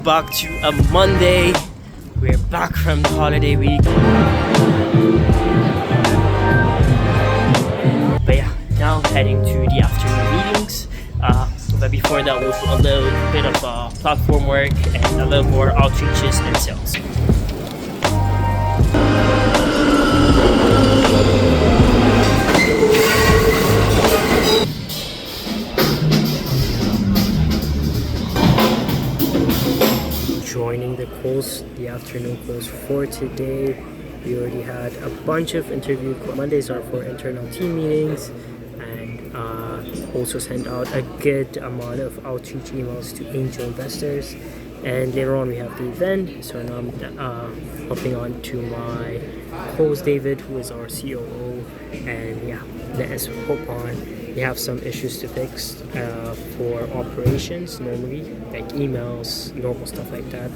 Back to a Monday. We're back from the holiday week. But yeah, now heading to the afternoon meetings. But before that, we'll do a little bit of platform work and a little more outreaches and sales. Joining the calls, the afternoon calls for today. We already had a bunch of interview calls. Mondays are for internal team meetings, and also send out a good amount of outreach emails to angel investors. And later on we have the event, so now I'm hopping on to my co-host David, who is our COO, and yeah, let's hop on. We have some issues to fix for operations normally, like emails, normal stuff like that,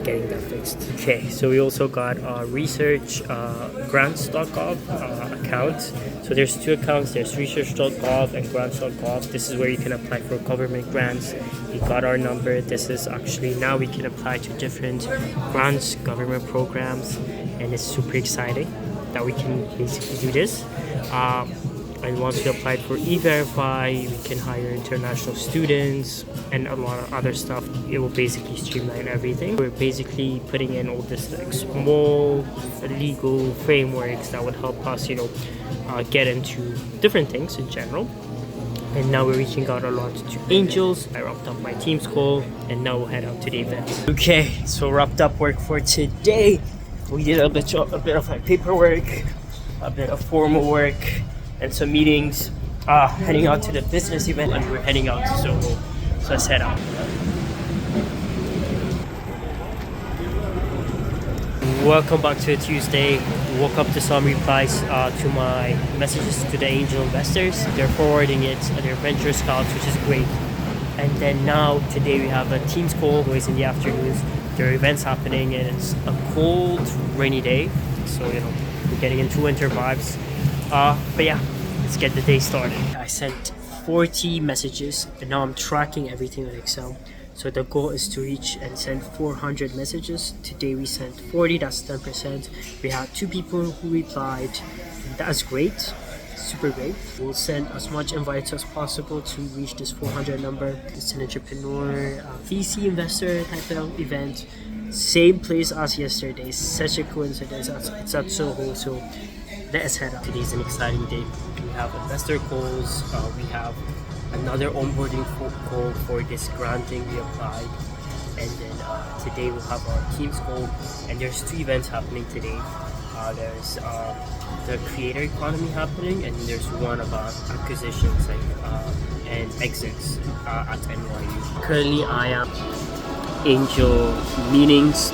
getting that fixed. Okay, so we also got our research grants.gov account. So there's two accounts, there's research.gov and grants.gov. This is where you can apply for government grants. We got our number. This is actually now we can apply to different grants, government programs, and it's super exciting that we can basically do this. And once we applied for E-Verify, we can hire international students and a lot of other stuff. It will basically streamline everything. We're basically putting in all this like small legal frameworks that would help us, get into different things in general. And now we're reaching out a lot to angels. I wrapped up my team's call, and now we'll head out to the event. Okay, so wrapped up work for today. We did a bit of like paperwork, a bit of formal work, and some meetings, heading out to the business event, and we're heading out to Soho. So let's head out. Welcome back to a Tuesday. Woke up to some replies to my messages to the angel investors. They're forwarding it, they're venture scouts, which is great. And then now, today we have a team's call, always in the afternoons. There are events happening, and it's a cold, rainy day. So, we're getting into winter vibes. But yeah, let's get the day started. I sent 40 messages, and now I'm tracking everything on Excel. So the goal is to reach and send 400 messages. Today we sent 40, that's 10%. We had 2 people who replied. That's great, super great. We'll send as much invites as possible to reach this 400 number. It's an entrepreneur, VC investor type of event. Same place as yesterday. Such a coincidence. It's at Soho. So let's head out. Today's an exciting day. We have investor calls. We have another onboarding call for this granting we applied. And then today we'll have our team's call. And there's 2 events happening today. There's the creator economy happening, and there's one about acquisitions and exits at NYC. Currently I am angel meetings.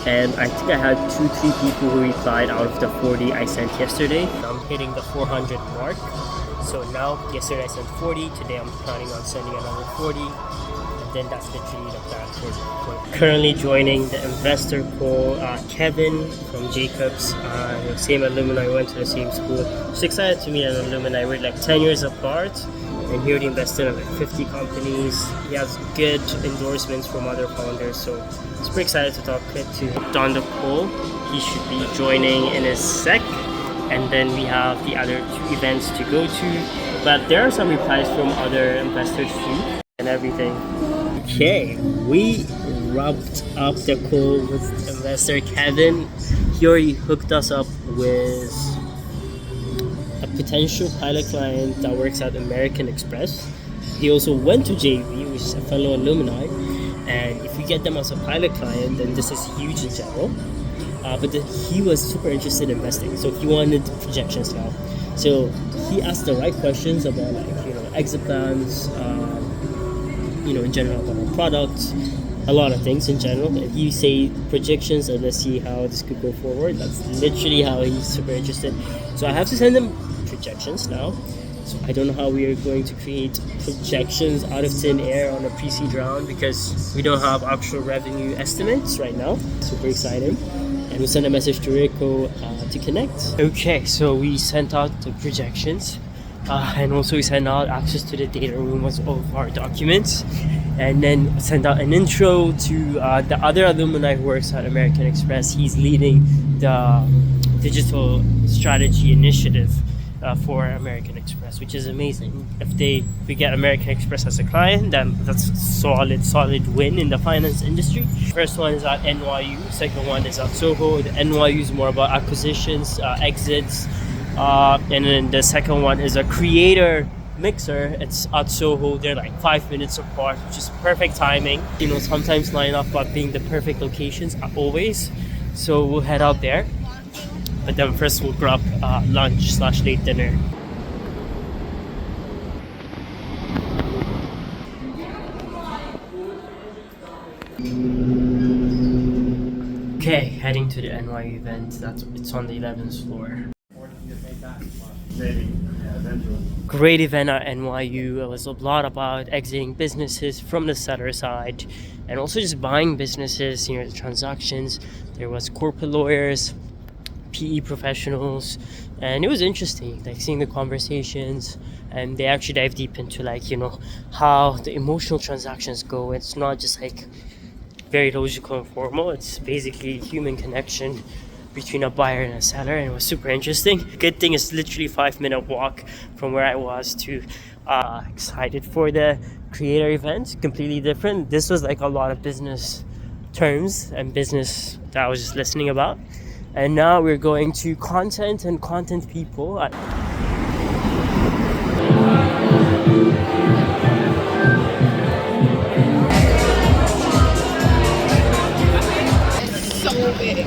And I think I had 2-3 people who replied out of the 40 I sent yesterday. I'm hitting the 400 mark. So now, yesterday I sent 40. Today I'm planning on sending another 40. And then that's literally the plan for currently joining the investor call. Kevin from Jacobs, same alumni, went to the same school. Just excited to meet an alumni. We're like 10 years apart. And he already invested in like 50 companies. He has good endorsements from other founders. So super excited to talk to Don the Cole. He should be joining in a sec. And then we have the other 2 events to go to. But there are some replies from other investors too and everything. Okay, we wrapped up the call with investor Kevin. He already hooked us up with a potential pilot client that works at American Express. He also went to JV, which is a fellow alumni. And if we get them as a pilot client, then this is huge in general. But he was super interested in investing, so he wanted projections now. So he asked the right questions about exit plans, in general about our products, a lot of things in general. And he say projections, and let's see how this could go forward. That's literally how he's super interested. So I have to send him projections now. So I don't know how we are going to create projections out of thin air on a pre-seed round, because we don't have actual revenue estimates right now. Super exciting. And we'll send a message to Rico to connect. Okay, so we sent out the projections. And also we sent out access to the data room with all of our documents, and then sent out an intro to the other alumni who works at American Express. He's leading the digital strategy initiative for American Express, which is amazing. If we get American Express as a client, then that's a solid win in the finance industry. First one is at NYU, second one is at Soho. The NYU is more about acquisitions, exits, and then the second one is a creator mixer. It's at Soho. They're like 5 minutes apart, which is perfect timing. You know, sometimes line up about being the perfect locations, always. So we'll head out there. But then first we'll grab lunch/late dinner. Okay, heading to the NYU event. It's on the 11th floor. Great event at NYU. It was a lot about exiting businesses from the seller side, and also just buying businesses. You know, the transactions. There was corporate lawyers, PE professionals, and it was interesting, like seeing the conversations, and they actually dive deep into, like, you know, how the emotional transactions go. It's not just like very logical and formal. It's basically human connection between a buyer and a seller, and it was super interesting. Good thing is literally 5-minute walk from where I was to excited for the creator event. Completely different. This was like a lot of business terms and business that I was just listening about. And now we're going to content and content people. So big.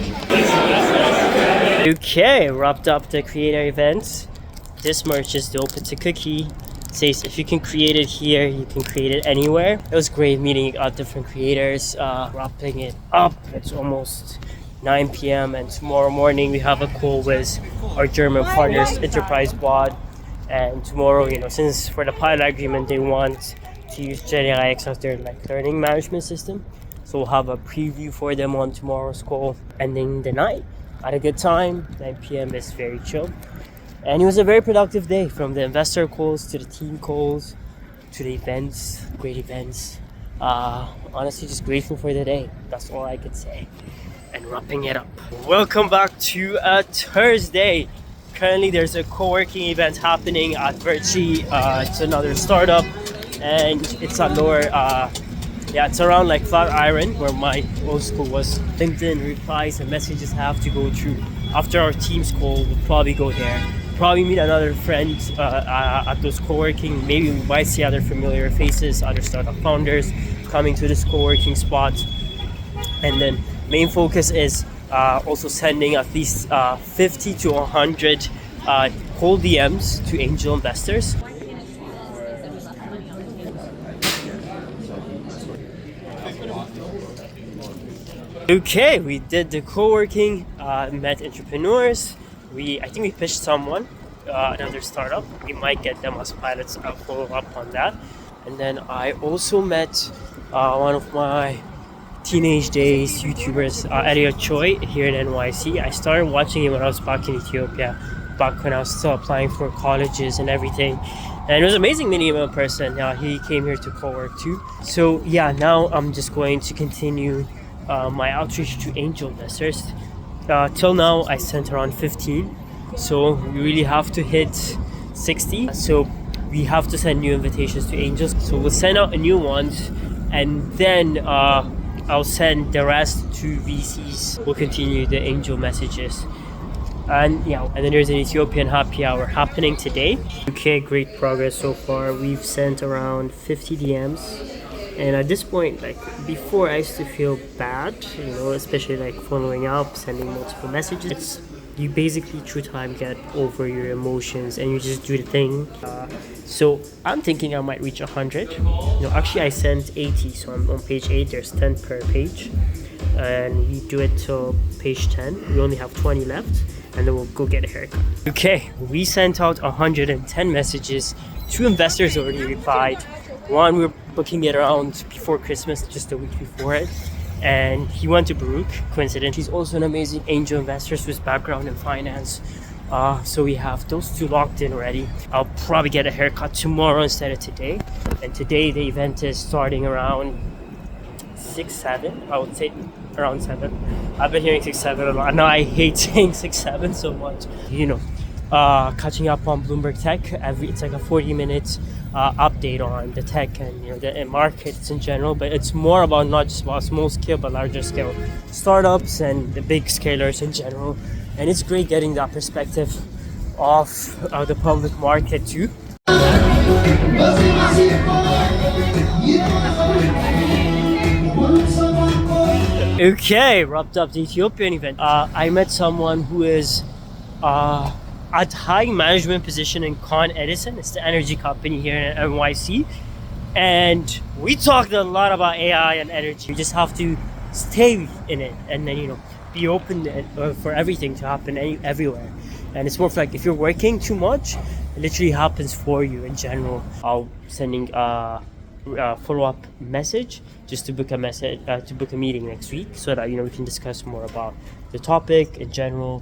Okay, wrapped up the creator event. This merch is dope. It's a cookie. It says if you can create it here, you can create it anywhere. It was great meeting different creators, wrapping it up. It's almost 9 p.m. and tomorrow morning we have a call with our German partners, Enterprise Board. And tomorrow, you know, since for the pilot agreement they want to use GenAI as their like learning management system, so we'll have a preview for them on tomorrow's call. Ending the night at a good time. 9 p.m. is very chill, and it was a very productive day, from the investor calls to the team calls to the events. Great events. Honestly, just grateful for the day. That's all I could say. And wrapping it up. Welcome back to a Thursday. Currently there's a co-working event happening at Virtue. It's another startup, and it's at lower it's around like Flatiron, where my old school was. LinkedIn replies and messages have to go through. After our team's call, we'll probably go there, probably meet another friend at those co-working. Maybe we might see other familiar faces, other startup founders coming to this co-working spot. And then main focus is also sending at least 50 to 100 cold DMs to angel investors. Okay, we did the co-working, met entrepreneurs. I think we pitched someone, another startup. We might get them as pilots. I'll follow up on that. And then I also met one of my teenage days YouTubers, Elliot Choi, here in NYC. I started watching him when I was back in Ethiopia, back when I was still applying for colleges and everything. And it was amazing meeting him in person. He came here to co-work too. So yeah, now I'm just going to continue my outreach to angel investors. Till now, I sent around 15. So we really have to hit 60. So we have to send new invitations to angels. So we'll send out a new ones, and then I'll send the rest to VCs. We'll continue the angel messages. And then there's an Ethiopian happy hour happening today. Okay, great progress so far. We've sent around 50 DMs. And at this point, like before, I used to feel bad, you know, especially like following up, sending multiple messages. You basically through time get over your emotions and you just do the thing. So I'm thinking I might reach 100. Actually I sent 80, so I'm on page 8. There's 10 per page, and we do it till page 10. We only have 20 left, and then we'll go get a haircut. Okay, we sent out 110 messages. 2 investors already replied. One, we were booking it around before Christmas, just a week before it. And he went to Baruch, coincidence. He's also an amazing angel investor whose background in finance So we have those two locked in already. I'll probably get a haircut tomorrow instead of today. And today the event is starting around 6-7. I would say around 7. I've been hearing 6-7 a lot. No, I hate saying 6-7 so much. Catching up on Bloomberg Tech. It's like a 40 minutes update on the tech and the markets in general. But it's more about not just about small scale but larger scale startups and the big scalers in general. And it's great getting that perspective of the public market too. Okay, wrapped up the Ethiopian event. I met someone who is at high management position in Con Edison. It's the energy company here in NYC. And we talked a lot about AI and energy. You just have to stay in it and then, be open for everything to happen everywhere. And it's more like if you're working too much, it literally happens for you in general. I'll sending a follow-up message just to book a meeting next week so that we can discuss more about the topic in general.